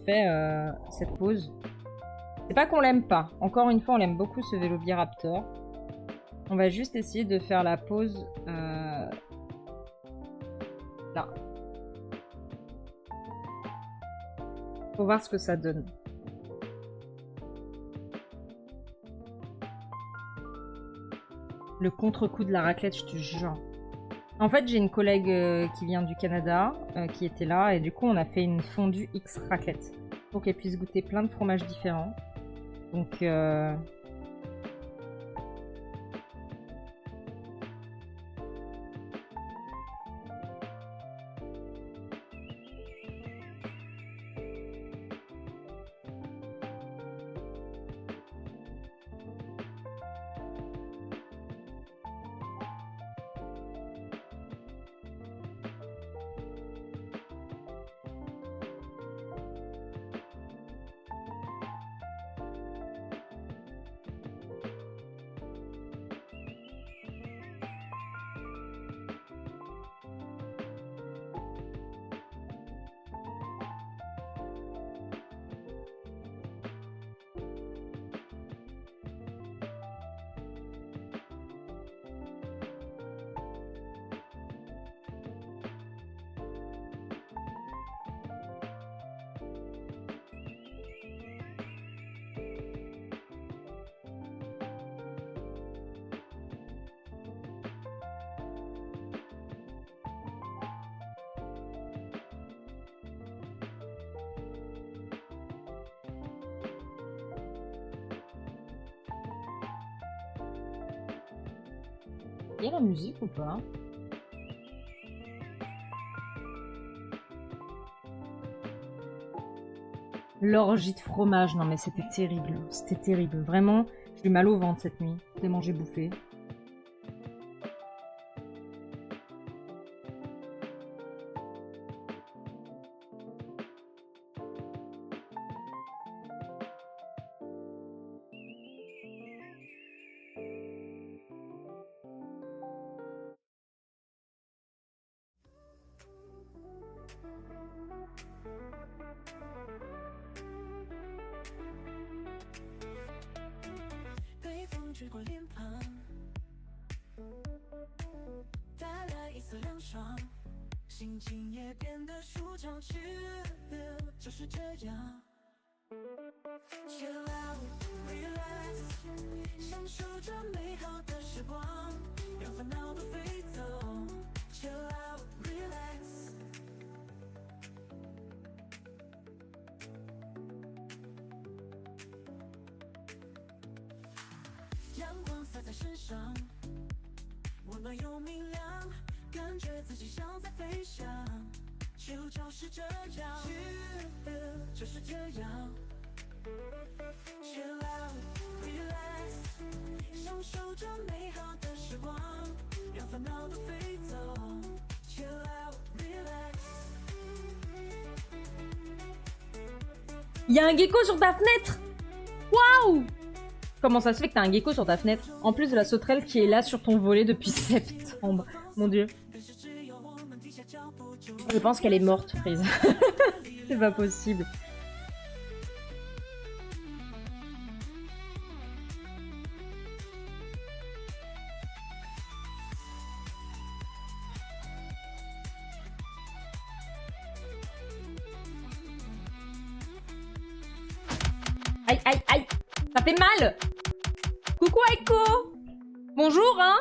fait cette pause. C'est pas qu'on l'aime pas. Encore une fois, on l'aime beaucoup ce Vélobiraptor. On va juste essayer de faire la pause là. Faut voir ce que ça donne. Le contre-coup de la raclette, je te jure. En fait, j'ai une collègue qui vient du Canada qui était là et du coup, on a fait une fondue X raclette pour qu'elle puisse goûter plein de fromages différents. Donc, il y a la musique ou pas? L'orgie de fromage, non mais c'était terrible. C'était terrible. Vraiment, j'ai eu mal au ventre cette nuit. Tellement j'ai bouffé. Il y a un gecko sur ta fenêtre! Waouh! Comment ça se fait que t'as un gecko sur ta fenêtre? En plus de la sauterelle qui est là sur ton volet depuis septembre. Mon dieu. Je pense qu'elle est morte, Freeze. C'est pas possible. Aïe, aïe, aïe! Ça fait mal! Coucou Aiko! Bonjour, hein?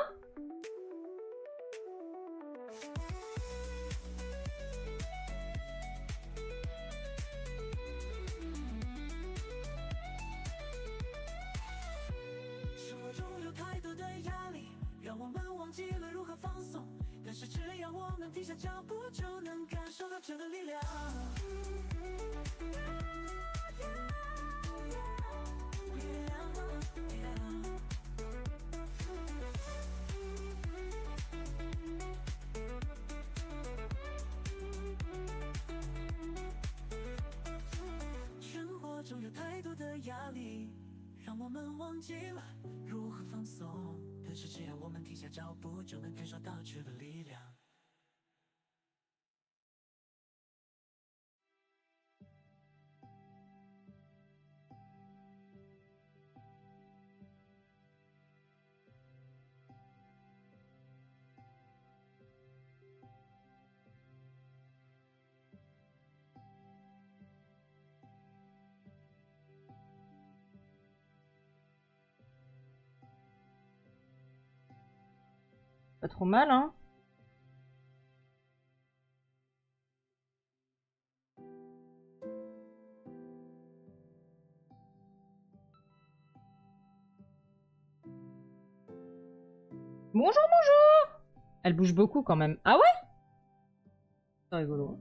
pas trop mal, hein. Bonjour, bonjour! Elle bouge beaucoup quand même. Ah ouais? C'est rigolo.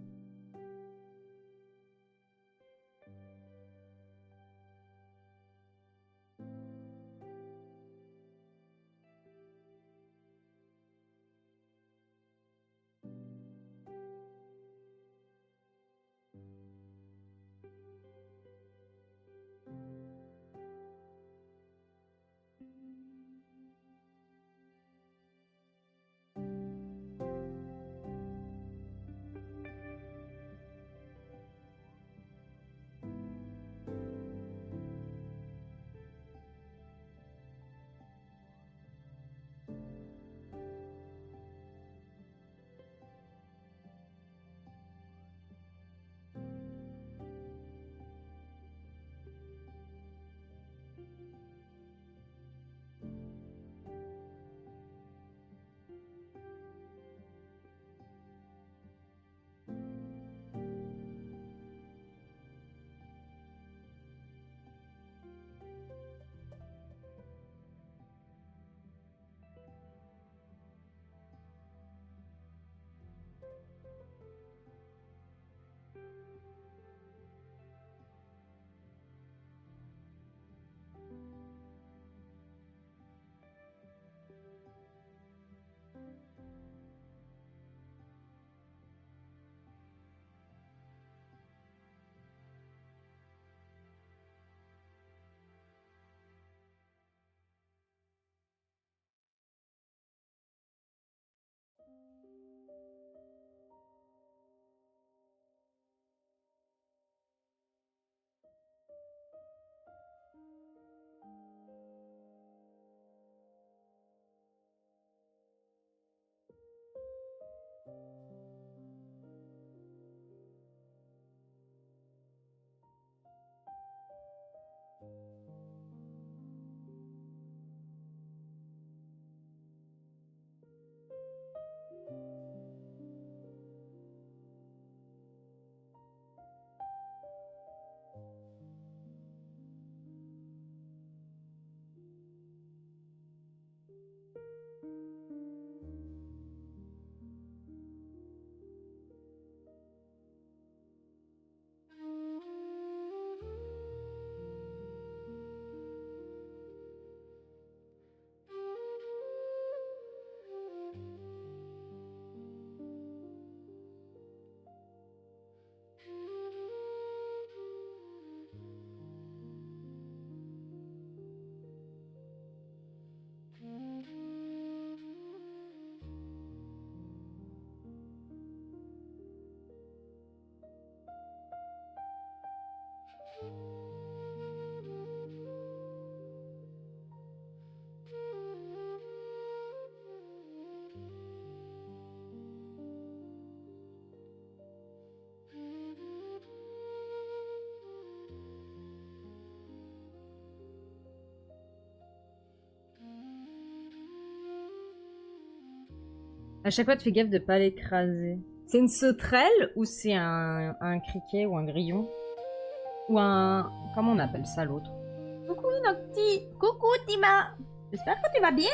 À chaque fois, tu fais gaffe de pas l'écraser. C'est une sauterelle ou c'est un criquet ou un grillon? Ou un... Comment on appelle ça l'autre? Coucou Nocti! Coucou Tima! J'espère que tu vas bien!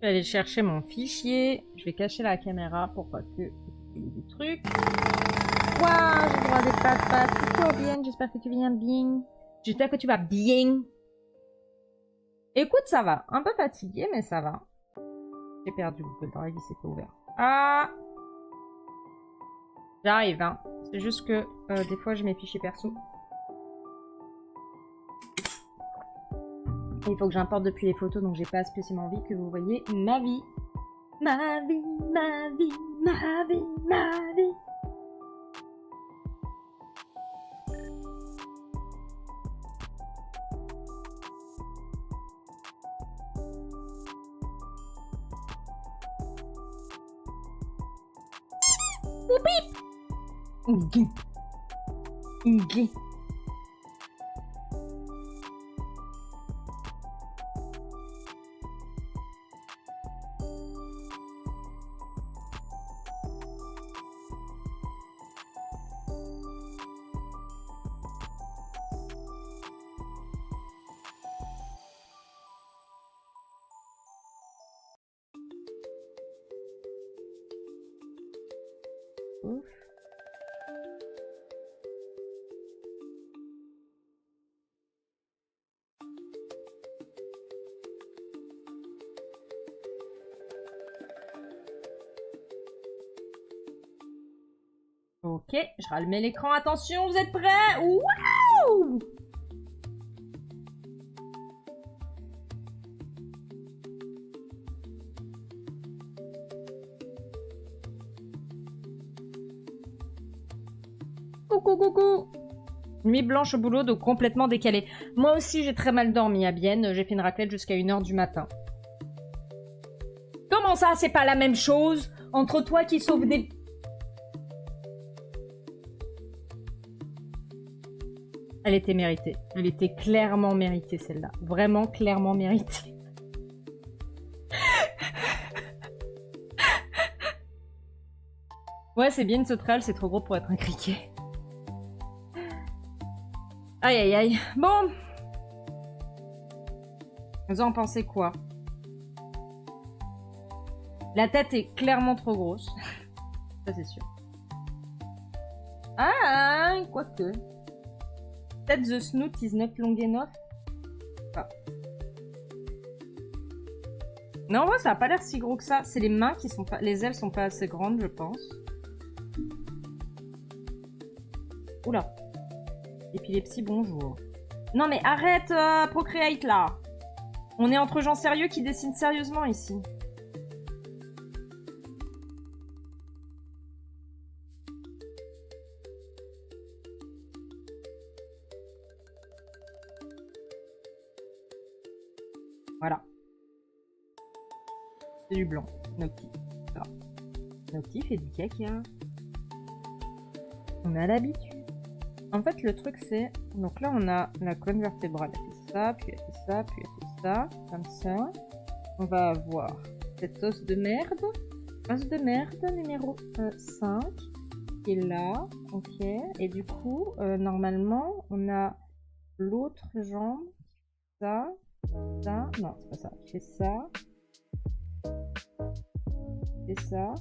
vais aller chercher mon fichier. Je vais cacher la caméra pour pas que il y ait des trucs. Waouh, j'ai droit des papas. Tout bien. J'espère que tu viens bien. J'espère que tu vas bien. Écoute, ça va. Un peu fatigué, mais ça va. J'ai perdu Google Drive, il s'est pas ouvert. Ah! J'arrive, hein. C'est juste que des fois, j'ai mes fichiers perso. Et il faut que j'importe depuis les photos, donc j'ai pas spécialement envie que vous voyez ma vie. Ma vie, ma vie, ma vie, ma vie. Bip. Bip. Ouf. Ok, je rallumais l'écran. Attention, vous êtes prêts? Waouh! Coucou, coucou! Nuit blanche au boulot, donc complètement décalée. Moi aussi, j'ai très mal dormi à Bienne. J'ai fait une raclette jusqu'à 1h du matin. Comment ça, c'est pas la même chose? Entre toi qui sauve des... Elle était méritée. Elle était clairement méritée, celle-là. Vraiment clairement méritée. Ouais, c'est bien une sauterelle, c'est trop gros pour être un criquet. Aïe, aïe, aïe. Bon. Vous en pensez quoi? La tête est clairement trop grosse. Ça, c'est sûr. Ah, quoique. Peut-être the snoot is not long enough. Ah. Non, en vrai, ça a pas l'air si gros que ça. C'est les mains qui sont pas... Les ailes sont pas assez grandes, je pense. Oula. Épilepsie, bonjour. Non, mais arrête, Procreate, là. On est entre gens sérieux qui dessinent sérieusement, ici. Voilà. C'est du blanc. Nocti. Voilà. Nocti fait du caca. On a l'habitude. En fait, le truc, c'est... Donc là, on a la colonne vertébrale. Elle fait ça, puis elle fait ça, puis elle fait ça. Comme ça. On va avoir cet os de merde. Os de merde numéro 5. Qui est là. Ok. Et du coup, normalement, on a l'autre jambe. Ça. Ça. Non, c'est pas ça. Je fais ça. Je fais ça.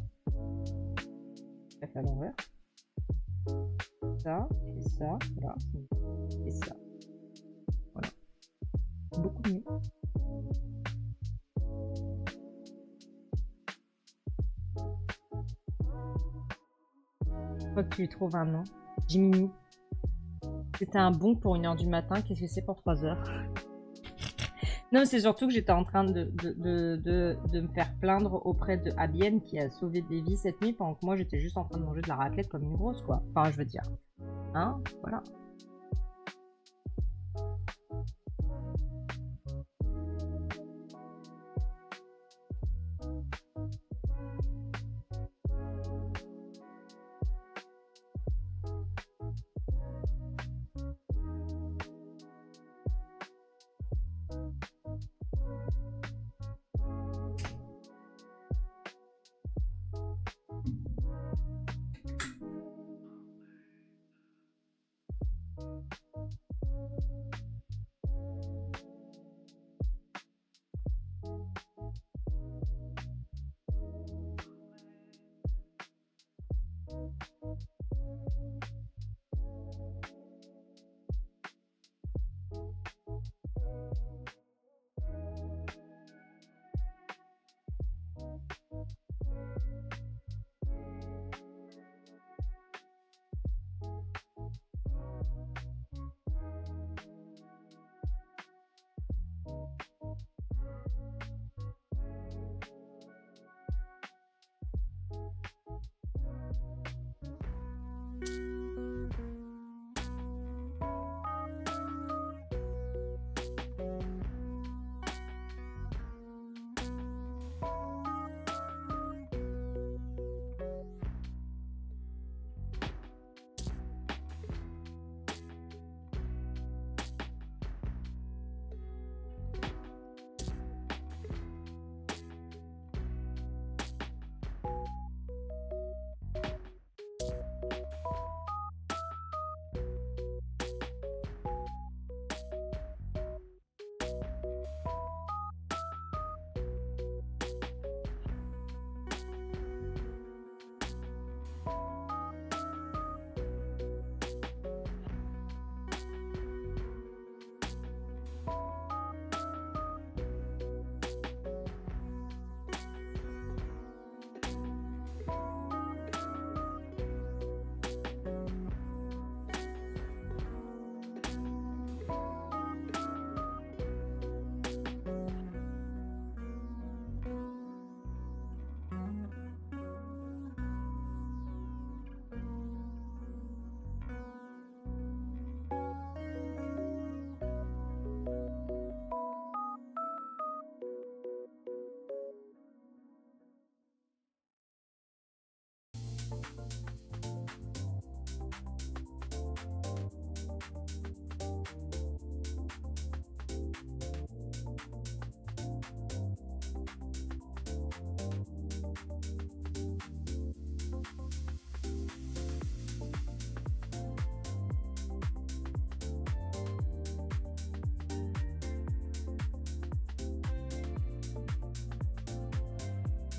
Je fais à l'envers. Ça, je fais ça, voilà, et ça. Voilà. Beaucoup mieux. Faut que tu lui trouves un nom. Jiminy. C'était un bon pour 1h du matin, qu'est-ce que c'est pour 3h? Non, c'est surtout que j'étais en train de me faire plaindre auprès de Abienne qui a sauvé des vies cette nuit pendant que moi j'étais juste en train de manger de la raclette comme une grosse, quoi. Enfin, je veux dire. Hein? Voilà.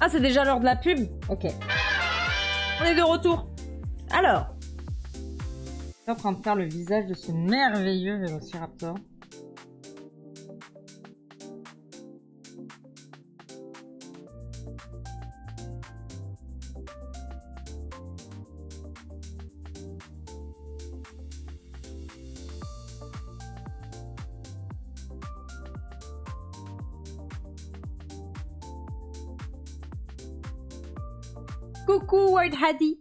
Ah, c'est déjà l'heure de la pub? Ok. On est de retour. Alors, je suis en train de faire le visage de ce merveilleux Vélociraptor. Coucou White Hattie.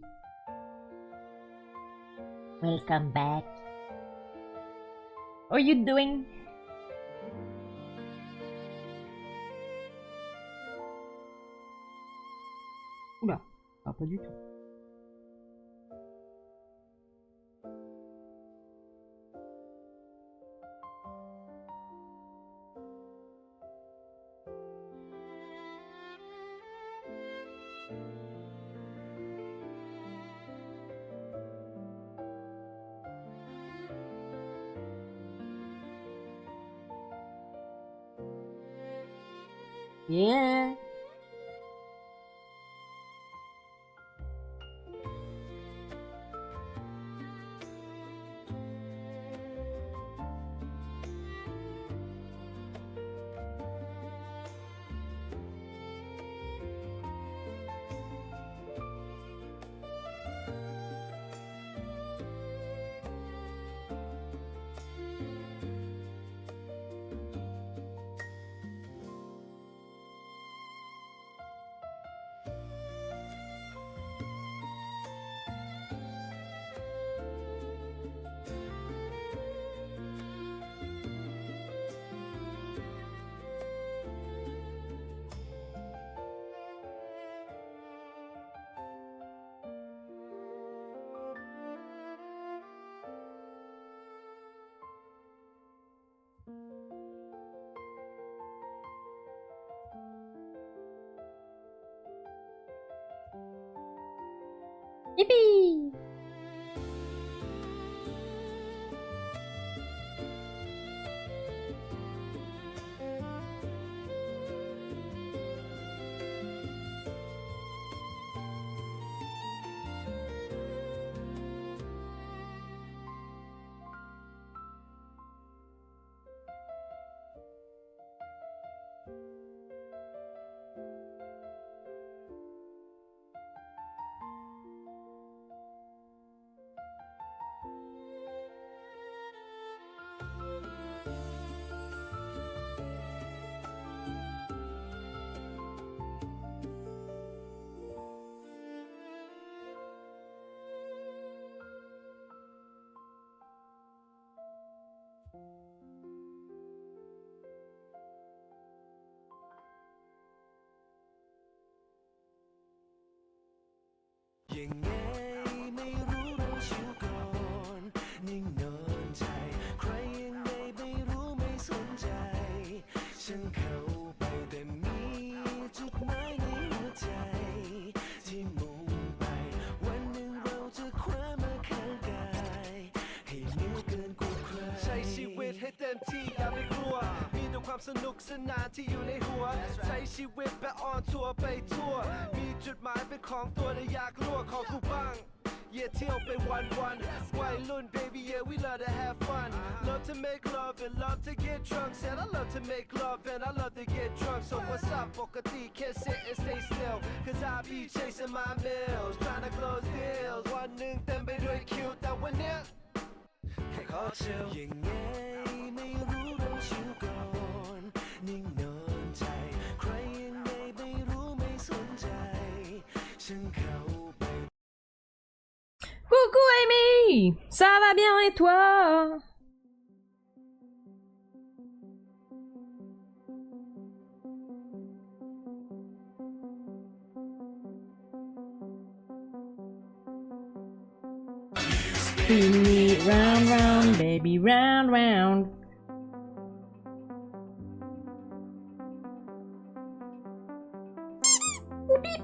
Welcome back. How are you doing? Oula, pas du tout. Yeah. Yippee! Yeah, เที่ยวไปวันๆวัยรุ่น baby yeah we love to have fun love to make love and love to get drunk said I love to make love and I love to get drunk so what's up ปกติ can't sit and stay still cause I be chasing my meals trying to close deals วันหนึ่งเต็มไปด้วยคิวแต่วันเนี้ยแค่ขอชิลยังไงไม่รู้เราชิลก่อนนิ่งนอนใจใครยังไงไม่รู้ไม่สนใจฉันเข้าไป Coucou Amy! Ça va bien et toi? Spin me round round, baby, round round. Beep.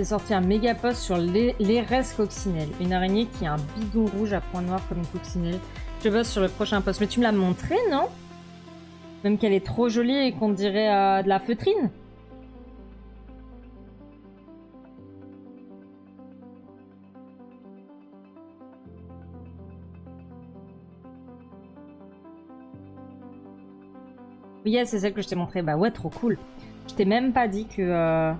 C'est sorti un méga post sur l'Eres coccinelle, une araignée qui a un bidon rouge à points noirs comme une coccinelle. Je bosse sur le prochain post. Mais tu me l'as montré, non? Même qu'elle est trop jolie et qu'on dirait de la feutrine. Oui, c'est celle que je t'ai montré. Bah ouais, trop cool. Je t'ai même pas dit que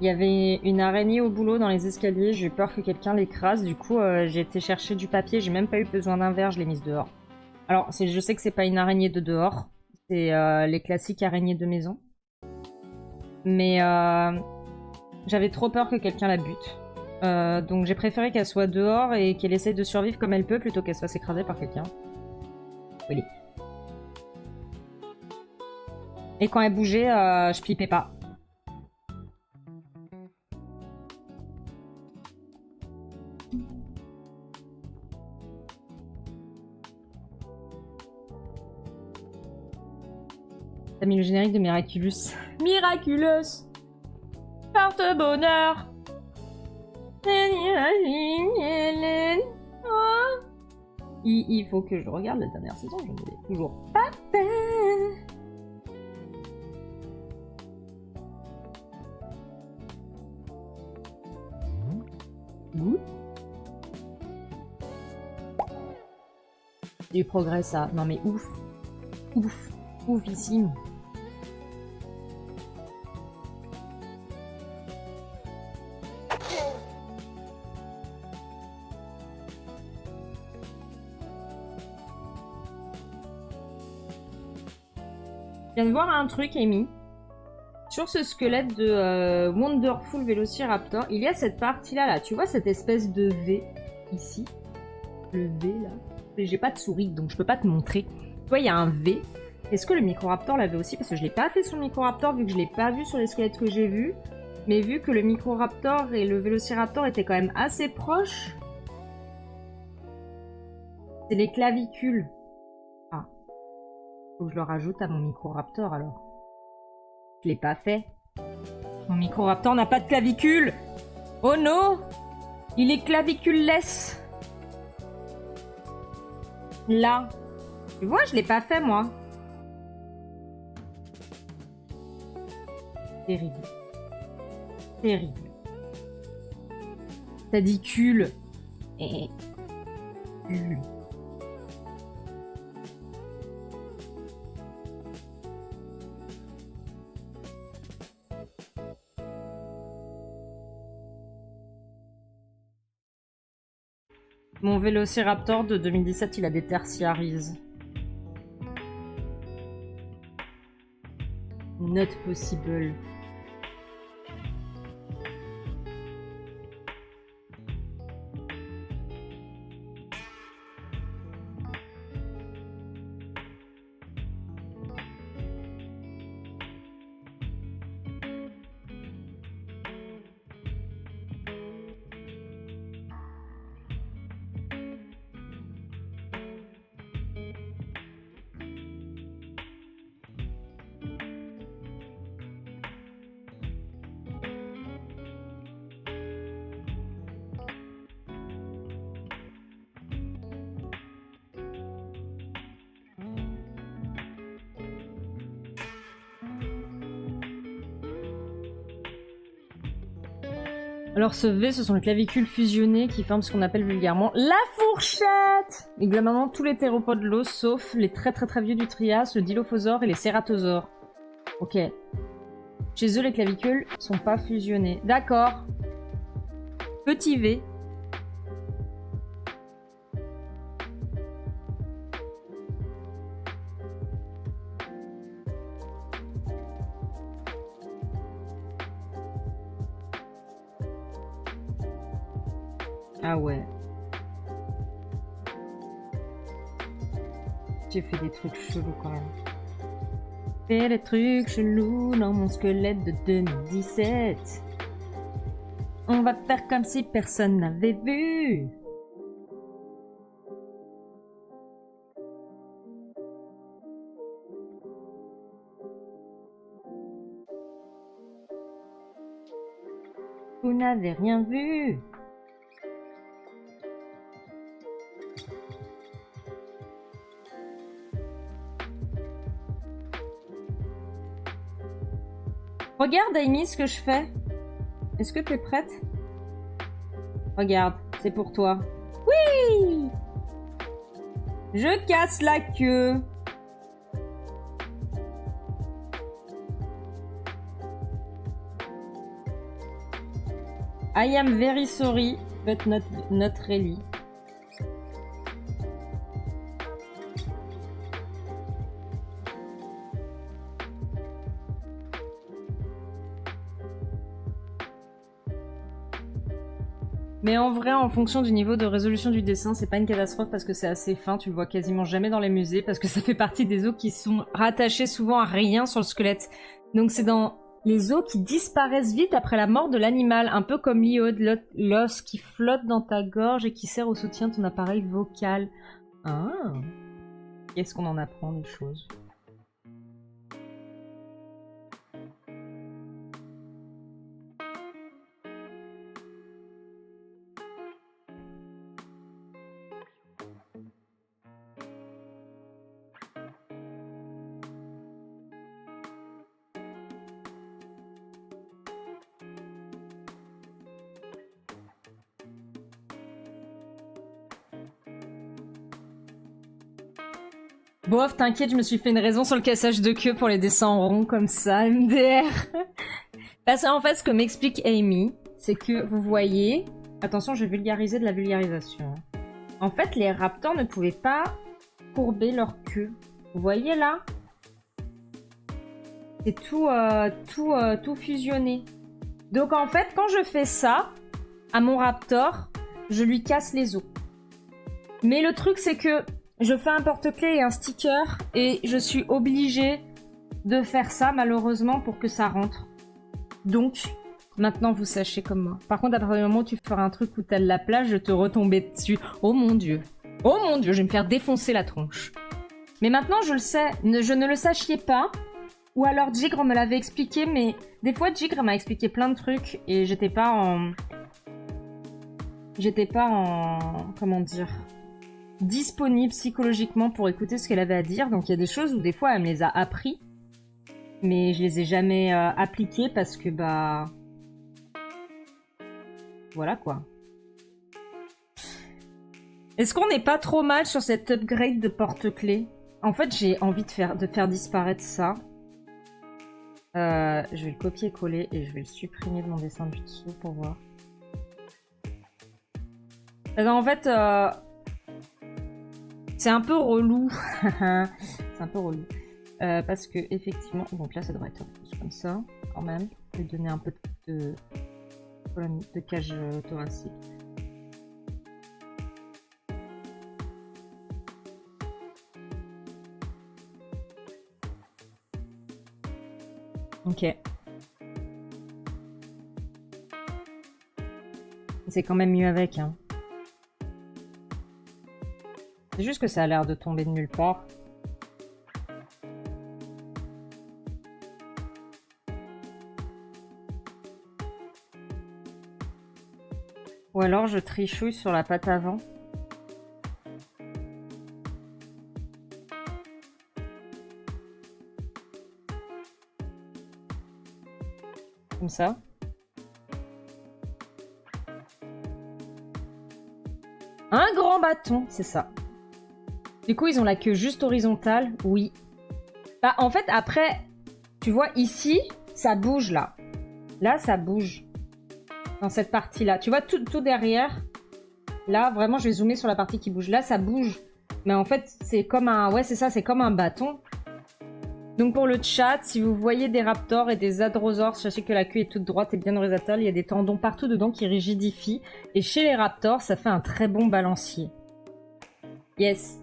y avait une araignée au boulot dans les escaliers. J'ai eu peur que quelqu'un l'écrase. Du coup, j'ai été chercher du papier. J'ai même pas eu besoin d'un verre. Je l'ai mise dehors. Alors, je sais que c'est pas une araignée de dehors. C'est les classiques araignées de maison. Mais j'avais trop peur que quelqu'un la bute. Donc j'ai préféré qu'elle soit dehors et qu'elle essaye de survivre comme elle peut plutôt qu'elle se fasse écraser par quelqu'un. Oui. Et quand elle bougeait, je flippais pas. T'as mis le générique de Miraculous. Miraculous porte-bonheur. Il faut que je regarde la dernière saison, je ne l'ai toujours pas fait. Du progrès, ça. Non mais ouf. Ouf. Oufissime. Je viens de voir un truc, Amy. Sur ce squelette de Wonderful Velociraptor, il y a cette partie-là, là. Tu vois cette espèce de V, ici. Le V, là. Mais j'ai pas de souris, donc je peux pas te montrer. Tu vois, il y a un V. Est-ce que le Microraptor l'avait aussi? Parce que je l'ai pas fait sur le Microraptor, vu que je l'ai pas vu sur les squelettes que j'ai vus. Mais vu que le Microraptor et le Velociraptor étaient quand même assez proches... C'est les clavicules. Ah. Faut que je le rajoute à mon Microraptor, alors. Je l'ai pas fait. Mon Microraptor n'a pas de clavicule. Oh non! Il est clavicule-less. Là. Tu vois, je l'ai pas fait, moi. Terrible. Terrible. T'as dit cul. Cul. Mon Velociraptor de 2017, il a des tertiaries. Not possible. Alors ce V, ce sont les clavicules fusionnées qui forment ce qu'on appelle vulgairement la fourchette. Et globalement, tous les théropodes de l'os, sauf les très très très vieux du Trias, le Dilophosaure et les Cératosaures. Ok. Chez eux, les clavicules sont pas fusionnées. D'accord. Petit V. Ah ouais. J'ai fait des trucs chelous quand même. J'ai fait des trucs chelous dans mon squelette de 2017. On va faire comme si personne n'avait vu. Vous n'avez rien vu. Regarde, Amy, ce que je fais. Est-ce que t'es prête? Regarde, c'est pour toi. Oui! Je casse la queue. I am very sorry, but not really. Mais en vrai, en fonction du niveau de résolution du dessin, c'est pas une catastrophe parce que c'est assez fin, tu le vois quasiment jamais dans les musées parce que ça fait partie des os qui sont rattachés souvent à rien sur le squelette. Donc c'est dans les os qui disparaissent vite après la mort de l'animal, un peu comme l'iode, l'os qui flotte dans ta gorge et qui sert au soutien de ton appareil vocal. Ah, qu'est-ce qu'on en apprend des choses? Bof, t'inquiète, je me suis fait une raison sur le cassage de queue pour les dessins en rond comme ça, MDR. Parce qu'en fait, ce que m'explique Amy, c'est que vous voyez... Attention, je vais vulgariser de la vulgarisation. En fait, les raptors ne pouvaient pas courber leur queue. Vous voyez là? C'est tout fusionné. Donc en fait, quand je fais ça à mon raptor, je lui casse les os. Mais le truc, c'est que je fais un porte-clés et un sticker et je suis obligée de faire ça malheureusement pour que ça rentre. Donc, maintenant vous sachez comme moi. Par contre, à partir du moment où tu feras un truc où t'as de la place, je te retomber dessus. Oh mon dieu. Oh mon dieu, je vais me faire défoncer la tronche. Mais maintenant je le sais, je ne le sachiez pas. Ou alors Jigre me l'avait expliqué, mais des fois Jigre m'a expliqué plein de trucs et j'étais pas en... Comment dire, disponible psychologiquement pour écouter ce qu'elle avait à dire. Donc il y a des choses où des fois elle me les a appris, mais je les ai jamais appliquées parce que bah... Voilà quoi. Est-ce qu'on n'est pas trop mal sur cette upgrade de porte-clés? En fait j'ai envie de faire disparaître ça. Je vais le copier-coller et je vais le supprimer de mon dessin du dessous pour voir. En fait, c'est un peu relou. C'est un peu relou. Parce que, effectivement... Donc là, ça devrait être comme ça, quand même. Je vais donner un peu de cage thoracique. Ok. C'est quand même mieux avec, hein. C'est juste que ça a l'air de tomber de nulle part. Ou alors je trichouille sur la patte avant. Comme ça. Un grand bâton, c'est ça. Du coup, ils ont la queue juste horizontale, oui. Bah, en fait, après, tu vois, ici, ça bouge, là. Là, ça bouge. Dans cette partie-là. Tu vois, tout derrière. Là, vraiment, je vais zoomer sur la partie qui bouge. Là, ça bouge. Mais en fait, c'est comme un... Ouais, c'est ça, c'est comme un bâton. Donc, pour le chat, si vous voyez des raptors et des hadrosaures, sachez que la queue est toute droite et bien horizontale. Il y a des tendons partout dedans qui rigidifient. Et chez les raptors, ça fait un très bon balancier. Yes.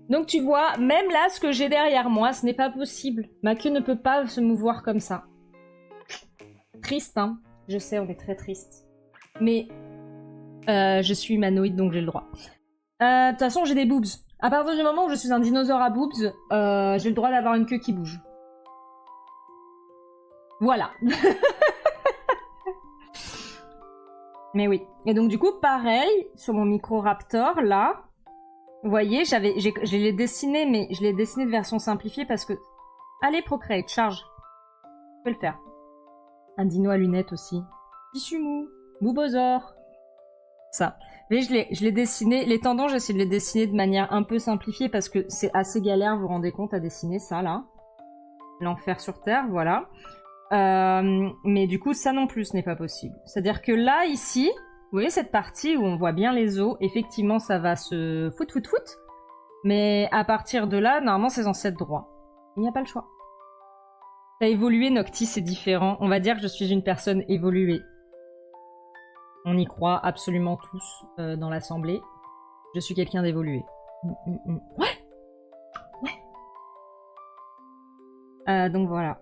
Donc tu vois, même là, ce que j'ai derrière moi, ce n'est pas possible. Ma queue ne peut pas se mouvoir comme ça. Triste, hein. Je sais, on est très triste. Mais je suis humanoïde, donc j'ai le droit. De toute façon, j'ai des boobs. À partir du moment où je suis un dinosaure à boobs, j'ai le droit d'avoir une queue qui bouge. Voilà. Mais oui. Et donc du coup, pareil, sur mon Microraptor, là, vous voyez, je l'ai dessiné, mais je l'ai dessiné de version simplifiée parce que... Allez, Procreate, charge. Je peux le faire. Un dino à lunettes aussi. Tissumu, Boubosaur. Ça. Mais je l'ai dessiné, les tendons, j'essaie de les dessiner de manière un peu simplifiée parce que c'est assez galère, vous vous rendez compte, à dessiner ça, là. L'enfer sur Terre, voilà. Mais du coup, ça non plus, ce n'est pas possible. C'est-à-dire que là, ici, vous voyez cette partie où on voit bien les os, effectivement, ça va se foot. Mais à partir de là, normalement, c'est censé être droit. Il n'y a pas le choix. T'as évolué, Noctis, c'est différent. On va dire que je suis une personne évoluée. On y croit absolument tous dans l'assemblée. Je suis quelqu'un d'évolué. Ouais. Donc voilà.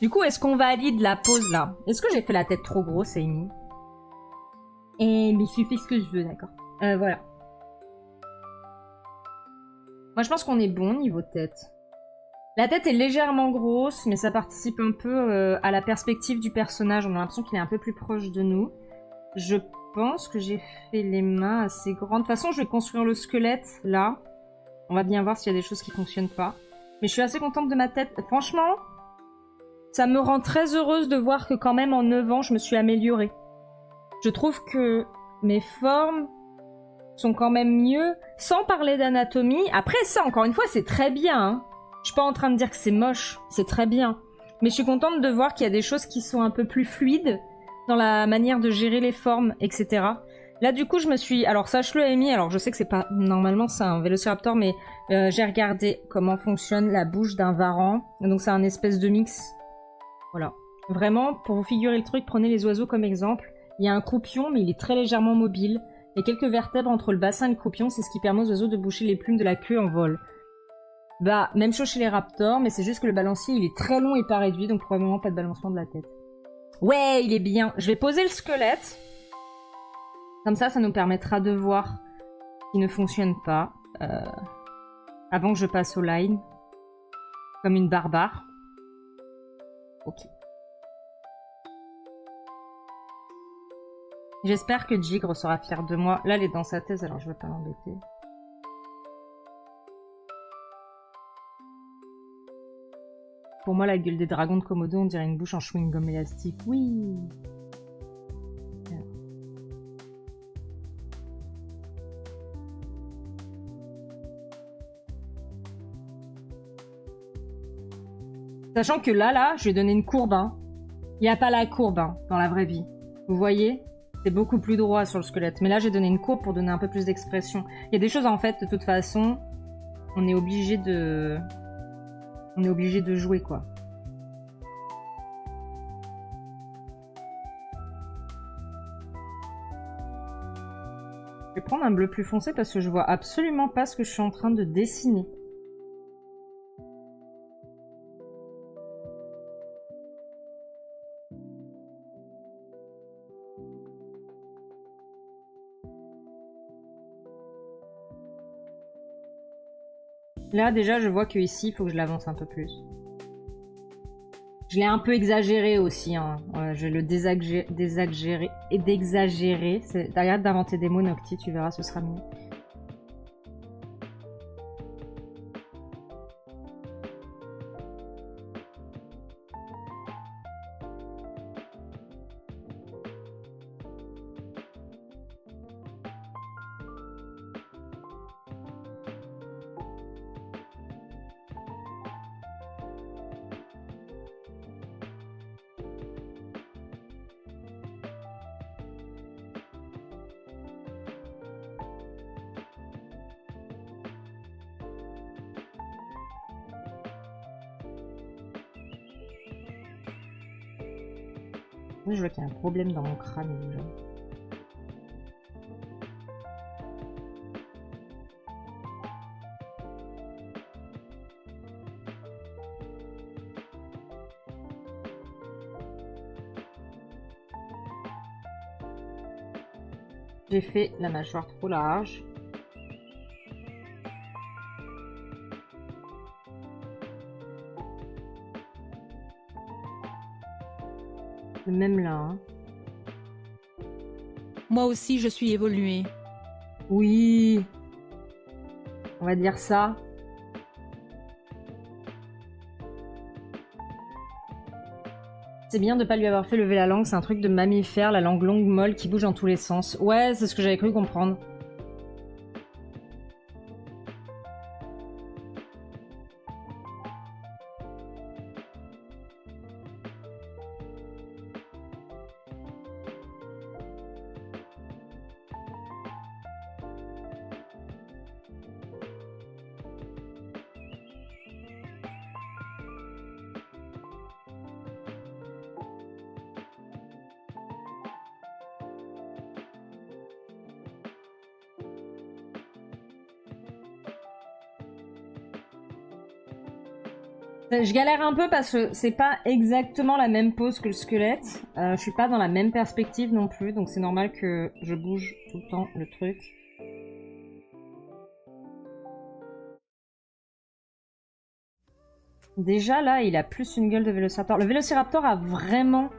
Du coup, est-ce qu'on valide la pose là? Est-ce que j'ai fait la tête trop grosse, Amy? Mais je fais ce que je veux, d'accord. Voilà. Moi, je pense qu'on est bon niveau tête. La tête est légèrement grosse, mais ça participe un peu à la perspective du personnage. On a l'impression qu'il est un peu plus proche de nous. Je pense que j'ai fait les mains assez grandes. De toute façon, je vais construire le squelette, là. On va bien voir s'il y a des choses qui fonctionnent pas. Mais je suis assez contente de ma tête. Franchement, ça me rend très heureuse de voir que quand même en 9 ans, je me suis améliorée. Je trouve que mes formes sont quand même mieux, sans parler d'anatomie. Après ça, encore une fois, c'est très bien, hein. Je suis pas en train de dire que c'est moche, c'est très bien. Mais je suis contente de voir qu'il y a des choses qui sont un peu plus fluides dans la manière de gérer les formes, etc. Là, du coup, je me suis... Alors, sache-le, Amy, alors je sais que c'est pas... Normalement, c'est un Vélociraptor, mais j'ai regardé comment fonctionne la bouche d'un varan. Donc, c'est un espèce de mix. Voilà. Vraiment, pour vous figurer le truc, prenez les oiseaux comme exemple. Il y a un croupion, mais il est très légèrement mobile. Il y a quelques vertèbres entre le bassin et le croupion, c'est ce qui permet aux oiseaux de boucher les plumes de la queue en vol. Bah, même chose chez les raptors, mais c'est juste que le balancier, il est très long et pas réduit, donc probablement pas de balancement de la tête. Ouais, il est bien. Je vais poser le squelette. Comme ça nous permettra de voir ce qui ne fonctionne pas. Avant que je passe au line. Comme une barbare. Ok. J'espère que Jigre sera fier de moi. Là, elle est dans sa thèse, alors je vais pas l'embêter. Pour moi, la gueule des dragons de Komodo, on dirait une bouche en chewing-gum élastique. Oui. Sachant que là, je vais donner une courbe. Hein. Il n'y a pas la courbe hein, dans la vraie vie. Vous voyez? C'est beaucoup plus droit sur le squelette. Mais là, j'ai donné une courbe pour donner un peu plus d'expression. Il y a des choses, en fait, de toute façon, on est obligé de jouer, quoi. Je vais prendre un bleu plus foncé parce que je vois absolument pas ce que je suis en train de dessiner. Là, déjà, je vois que ici, il faut que je l'avance un peu plus. Je l'ai un peu exagéré aussi. Hein. Je vais le désagérer et d'exagérer. T'arrêtes d'inventer des mots, Noctis, tu verras, ce sera mieux. Je vois qu'il y a un problème dans mon crâne déjà. J'ai fait la mâchoire trop large. Même là. Hein. Moi aussi, je suis évoluée. Oui. On va dire ça. C'est bien de pas lui avoir fait lever la langue, c'est un truc de mammifère, la langue longue, molle, qui bouge dans tous les sens. Ouais, c'est ce que j'avais cru comprendre. Je galère un peu parce que c'est pas exactement la même pose que le squelette. Je suis pas dans la même perspective non plus, donc c'est normal que je bouge tout le temps le truc. Déjà là, il a plus une gueule de Vélociraptor. Le Vélociraptor a vraiment,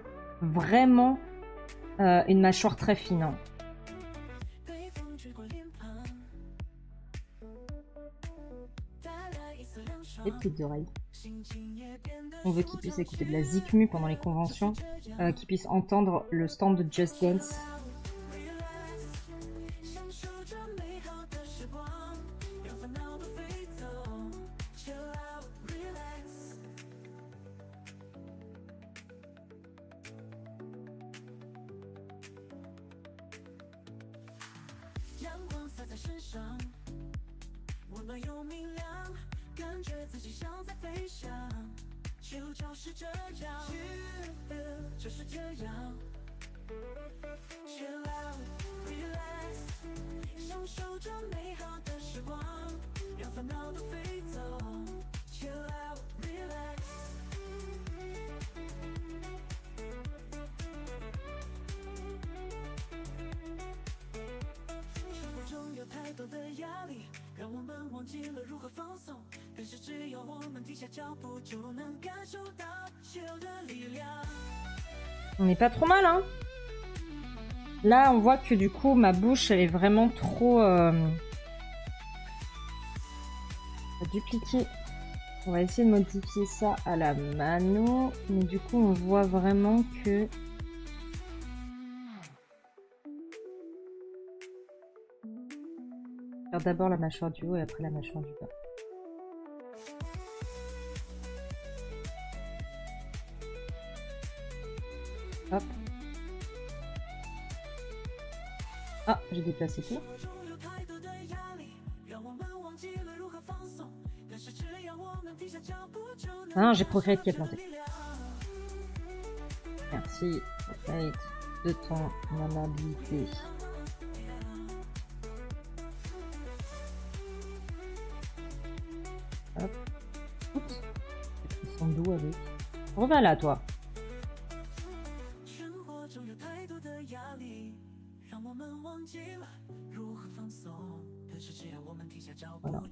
vraiment une mâchoire très fine. Hein. Des petites oreilles. On veut qu'il puisse écouter de la Zikmu pendant les conventions, qu'il puisse entendre le stand de Just Dance. On n'est pas trop mal, hein. Là, on voit que du coup, ma bouche, elle est vraiment trop dupliquée. On va essayer de modifier ça à la mano, mais du coup, on voit vraiment que faire d'abord la mâchoire du haut et après la mâchoire du bas. Hop. Ah, j'ai déplacé tout. Ah, j'ai Procreate qui a planté. Merci, Procreate, de ton amabilité. Hop. Oups. Ils sont doux avec. Reviens là, toi. Voilà.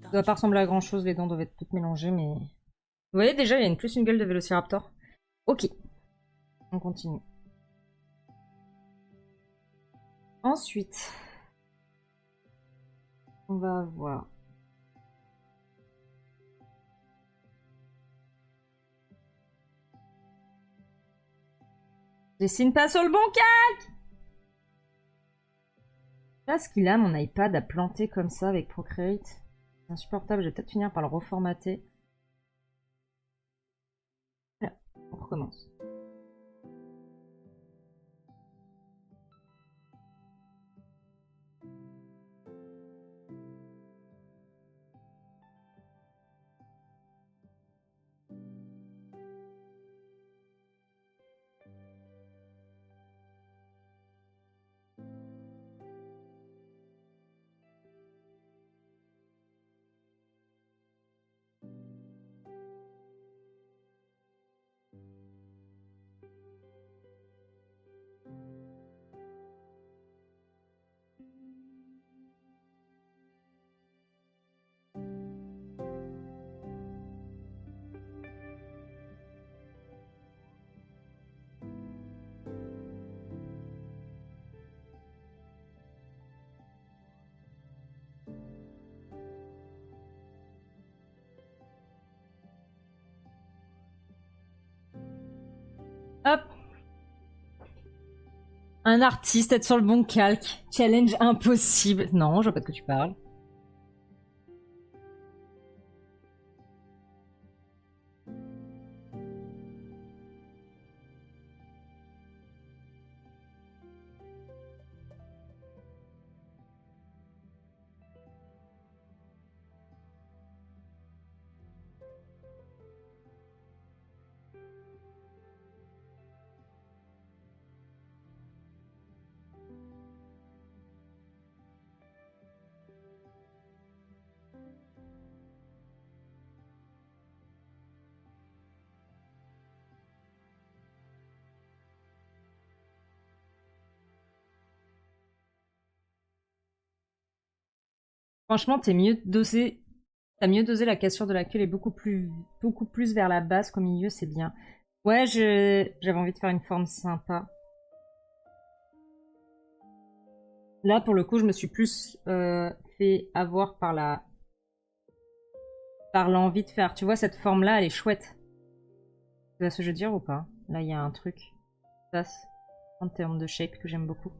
Ça doit pas ressembler à grand chose, les dents doivent être toutes mélangées, mais... Vous voyez déjà, il y a plus une gueule de Vélociraptor. Ok. On continue. Ensuite, on va avoir... Dessine pas sur le bon calque! Là, ce qu'il a, mon iPad, à planter comme ça avec Procreate. C'est insupportable, je vais peut-être finir par le reformater. Là, on recommence. Un artiste, être sur le bon calque. Challenge impossible. Non, je vois pas de quoi tu parles. Franchement, t'as mieux dosé la cassure de la queue, elle est beaucoup plus vers la base qu'au milieu, c'est bien. Ouais, j'avais envie de faire une forme sympa. Là, pour le coup, je me suis plus fait avoir par l'envie de faire. Tu vois, cette forme-là, elle est chouette. Tu vois ce que je veux dire ou pas? Là, il y a un truc qui se passe en termes de shape que j'aime beaucoup.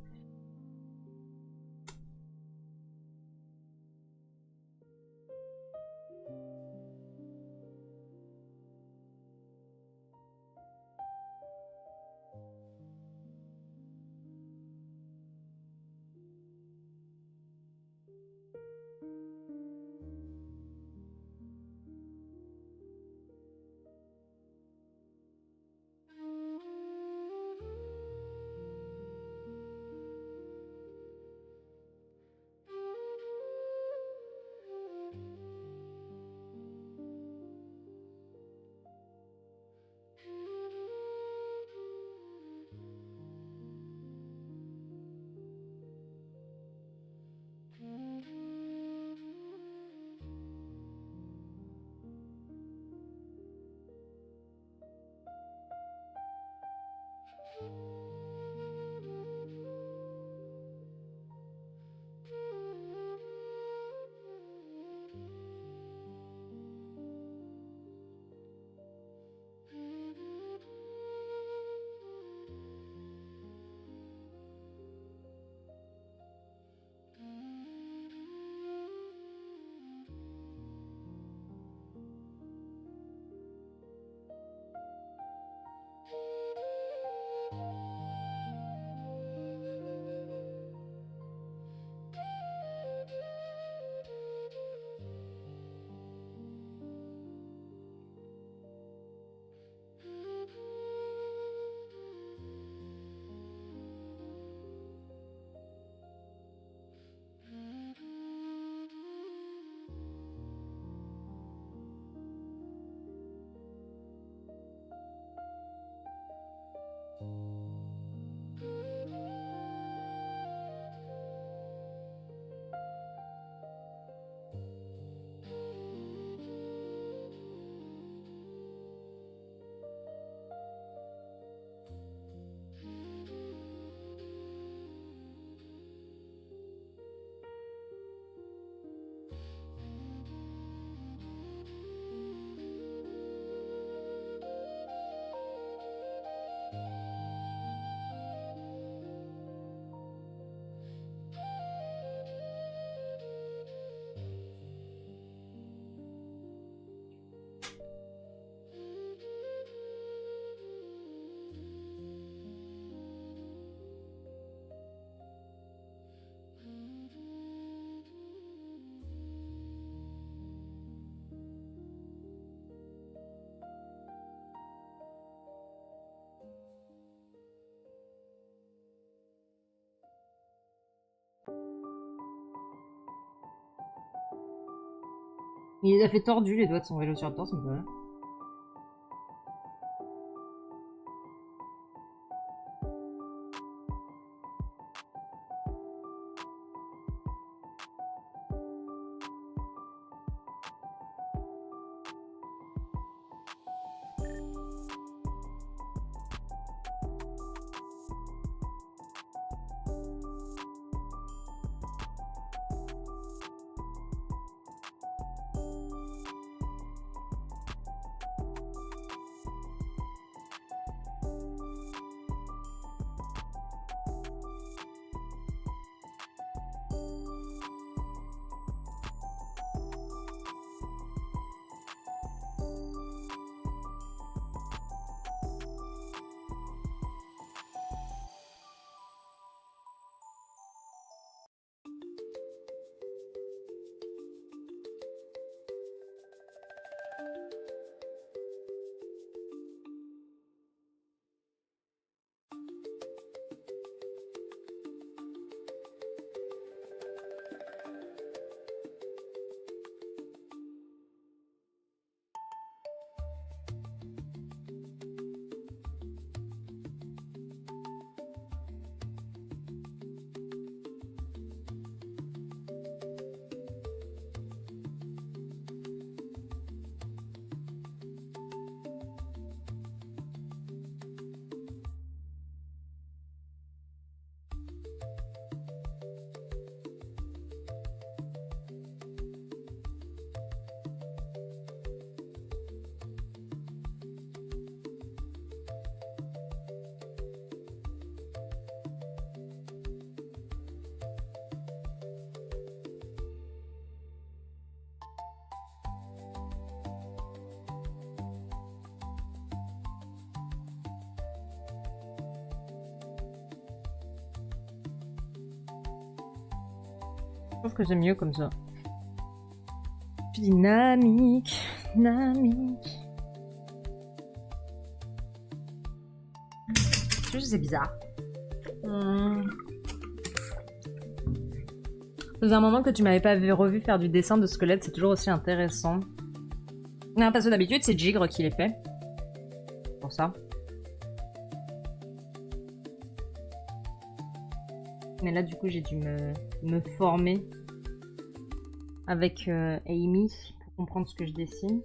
Il les a fait tordus, les doigts de son vélociraptor, ça me paraît. trouve que c'est mieux comme ça. Plus dynamique, dynamique. Je sais, c'est bizarre. Ça faisait un moment que tu m'avais pas revu faire du dessin de squelette, c'est toujours aussi intéressant. Non, parce que d'habitude, c'est Gigre qui les fait. Pour ça. Mais là, du coup, j'ai dû me former avec Amy pour comprendre ce que je dessine.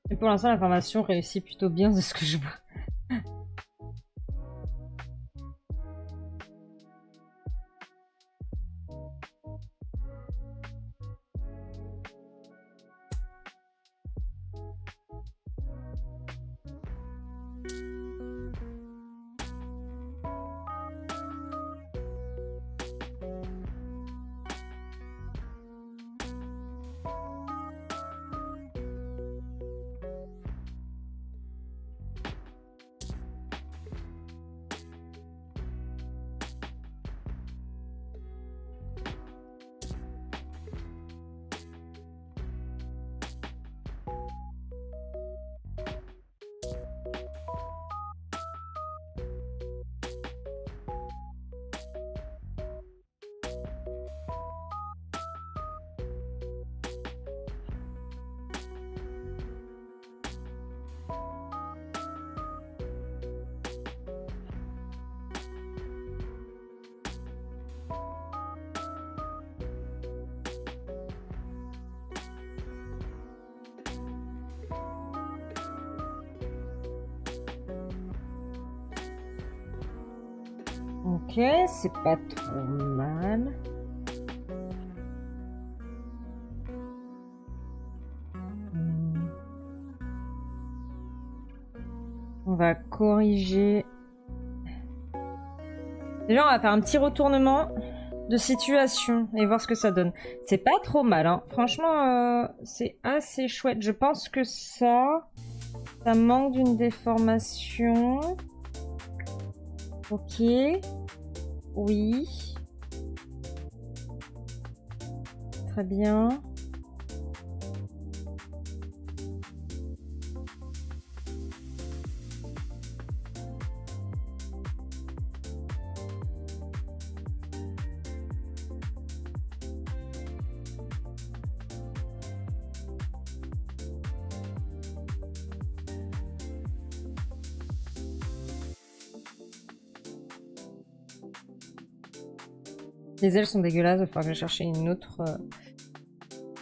Et pour l'instant, la formation réussit plutôt bien de ce que je vois. Ok, c'est pas trop mal. On va corriger. Déjà, on va faire un petit retournement de situation et voir ce que ça donne. C'est pas trop mal, hein. Franchement, c'est assez chouette. Je pense que ça manque d'une déformation. Ok. Oui. Très bien. Les ailes sont dégueulasses, il va falloir que je cherche une autre.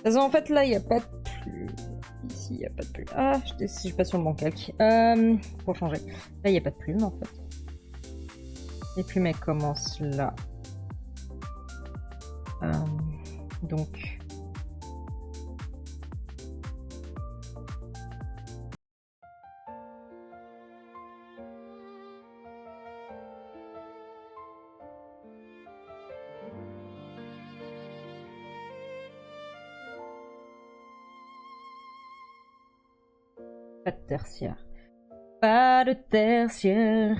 En fait, là, il n'y a pas de plume. Ici, il n'y a pas de plume. Ah, je suis pas sur le bon calque. Pour changer. Là, il n'y a pas de plume, en fait. Les plumes, elles commencent là. Donc... Pas de tertiaire. Pas de tertiaire.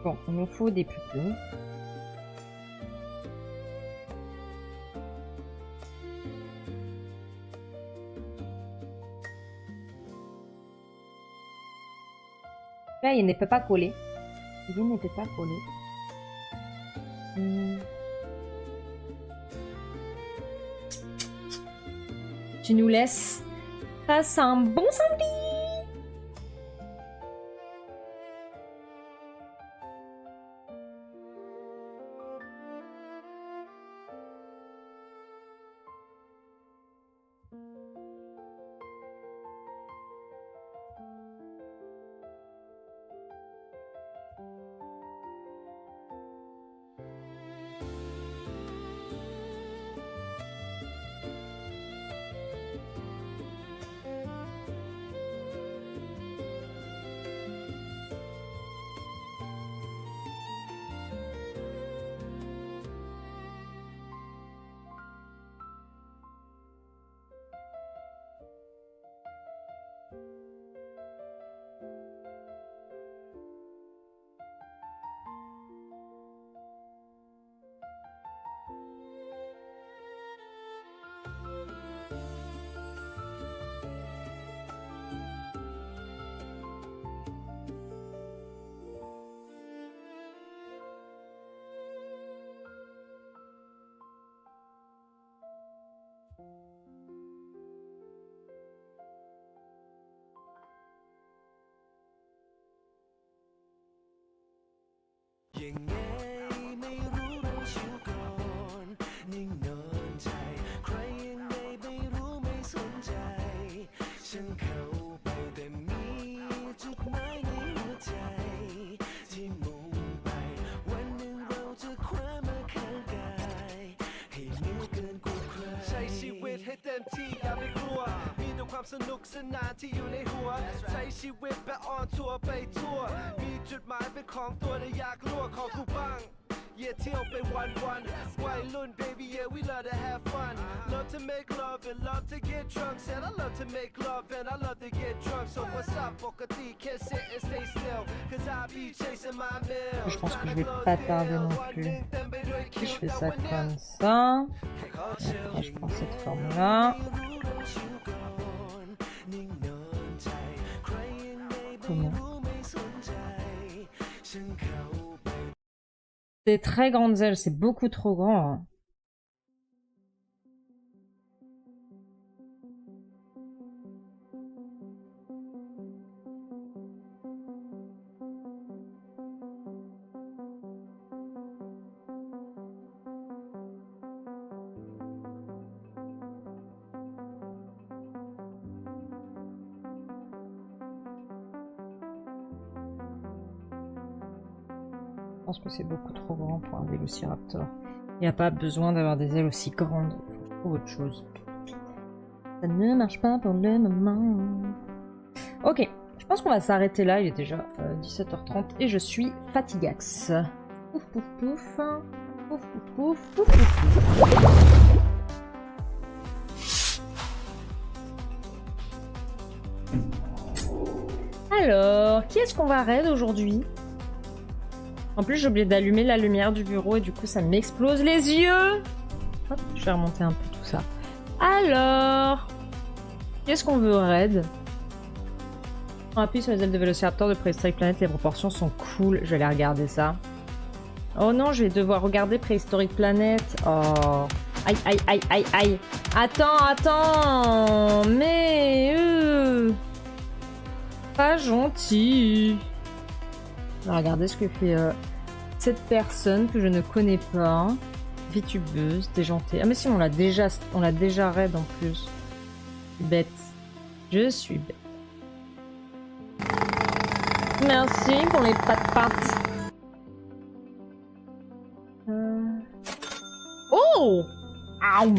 Bon, il nous faut des pupilles. Là, il ne peut pas coller. Il ne peut pas coller. Tu nous laisses face à un bon samedi.สนุกสนานที่อยู่ในหัวใช้ชีวิตแบบออนทัวร์ไปทั่วมีจุดหมายเป็นของตัวและอยากลวกของกูบ้างYeah, เที่ยวไปวันวัยรุ่น baby yeah we love to have fun love to make love and love to get drunk said I love to make love and I love to get drunk so what's up ปกติ can't sit and stay still cause I be chasing my meals Je pense que je vais pas tarder non plus. Si je fais ça comme ça, je prends cette forme là. Comment? Des très grandes ailes, c'est beaucoup trop grand. Hein. Je pense que c'est beaucoup trop grand pour un vélociraptor. Il n'y a pas besoin d'avoir des ailes aussi grandes. Il faut trouver autre chose. Ça ne marche pas pour le moment. Ok, je pense qu'on va s'arrêter là. Il est déjà 17h30 et je suis fatigax. Pouf pouf pouf. Pouf pouf pouf. Pouf pouf pouf. Alors, qui est-ce qu'on va raid aujourd'hui? En plus, j'ai oublié d'allumer la lumière du bureau et du coup, ça m'explose les yeux. Hop, je vais remonter un peu tout ça. Alors, qui est-ce qu'on veut raid? On appuie sur les ailes de Vélociraptor de Préhistoric Planet, les proportions sont cool. Je vais aller regarder ça. Oh non, je vais devoir regarder Préhistoric Planet. Oh. Aïe, aïe, aïe, aïe, aïe. Attends. Mais... pas gentil. On va regarder ce que fait cette personne que je ne connais pas. Vitubeuse, déjantée. Ah mais si, on l'a déjà raid en plus. Bête. Je suis bête. Merci pour les pattes. Oh! Aouh!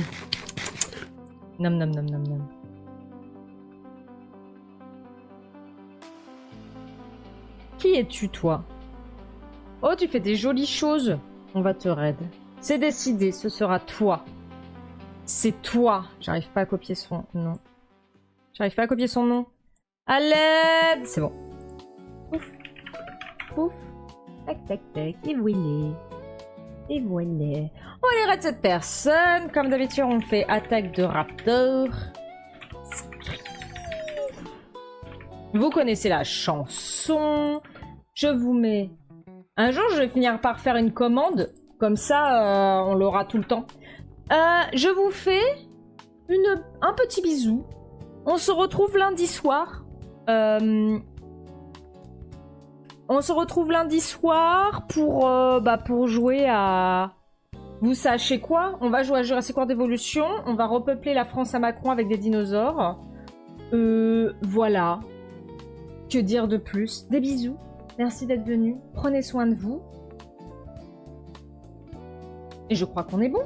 Nom. Qui es-tu, toi? Oh, tu fais des jolies choses. On va te raid. C'est décidé, ce sera toi. C'est toi. J'arrive pas à copier son nom. À l'aide! C'est bon. Ouf. Ouf. Tac. Et voilà. On va aller raid cette personne. Comme d'habitude, on fait attaque de raptor. Vous connaissez la chanson. Je vous mets... Un jour, je vais finir par faire une commande. Comme ça, on l'aura tout le temps. Je vous fais un petit bisou. On se retrouve lundi soir. Pour jouer à... Vous sachez quoi? On va jouer à Jurassic World Evolution. On va repeupler la France à Macron avec des dinosaures. Voilà. Que dire de plus? Des bisous. Merci d'être venu. Prenez soin de vous. Et je crois qu'on est bon.